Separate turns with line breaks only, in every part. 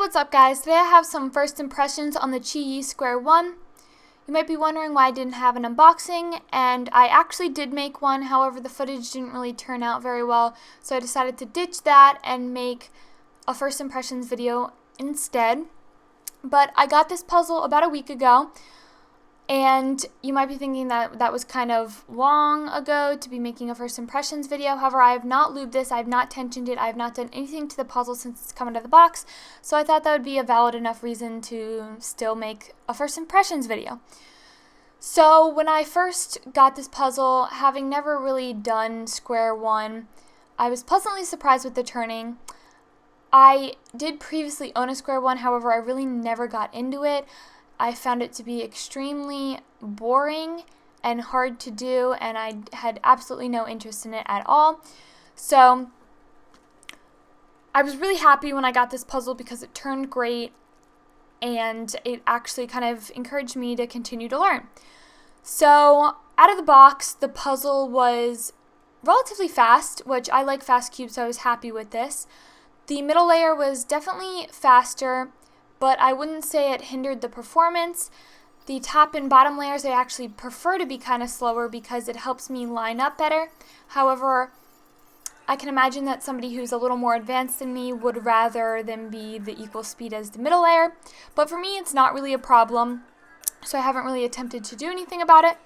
what's up guys? Today I have some first impressions on the Qiyi Square-1. You might be wondering why I didn't have an unboxing, and I actually did make one, however the footage didn't really turn out very well, so I decided to ditch that and make a first impressions video instead. But I got this puzzle about a week ago, and you might be thinking that that was kind of long ago to be making a first impressions video. However, I have not lubed this, I have not tensioned it, I have not done anything to the puzzle since it's come out of the box, so I thought that would be a valid enough reason to still make a first impressions video. So when I first got this puzzle, having never really done Square 1, I was pleasantly surprised with the turning. I did previously own a Square 1, however I really never got into it. I found it to be extremely boring and hard to do, and I had absolutely no interest in it at all. So I was really happy when I got this puzzle because it turned great and it actually kind of encouraged me to continue to learn. So out of the box, the puzzle was relatively fast, which I like fast cubes, so I was happy with this. The middle layer was definitely faster, but I wouldn't say it hindered the performance. The top and bottom layers I actually prefer to be kind of slower because it helps me line up better. However, I can imagine that somebody who's a little more advanced than me would rather them be the equal speed as the middle layer. But for me, it's not really a problem, so I haven't really attempted to do anything about it.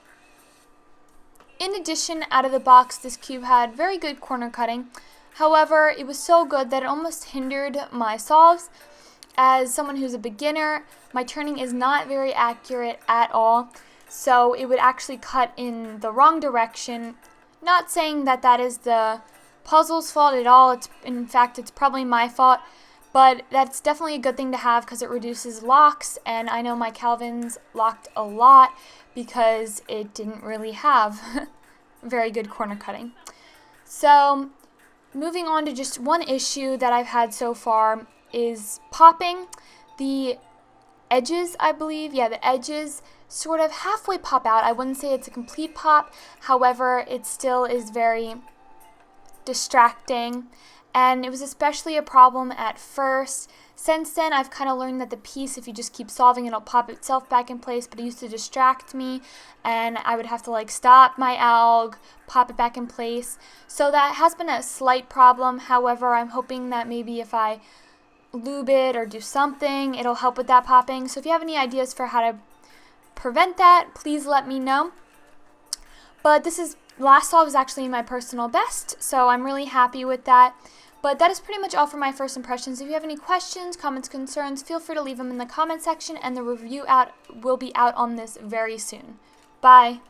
In addition, out of the box, this cube had very good corner cutting. However, it was so good that it almost hindered my solves. As someone who's a beginner, my turning is not very accurate at all, so it would actually cut in the wrong direction. Not saying that that is the puzzle's fault at all, in fact it's probably my fault, but that's definitely a good thing to have because it reduces locks, and I know my Calvins locked a lot because it didn't really have very good corner cutting. So moving on to just one issue that I've had so far is popping. The edges, I believe, the edges sort of halfway pop out. I wouldn't say it's a complete pop, however, it still is very distracting, and it was especially a problem at first. Since then, I've kind of learned that the piece, if you just keep solving, it'll pop itself back in place, but it used to distract me, and I would have to like stop my alg, pop it back in place. So that has been a slight problem. However, I'm hoping that maybe if I lube it or do something, it'll help with that popping. So if you have any ideas for how to prevent that, please let me know. But last solve is actually my personal best, so I'm really happy with that. But that is pretty much all for my first impressions. If you have any questions, comments, concerns, feel free to leave them in the comment section, and the review will be out on this very soon. Bye.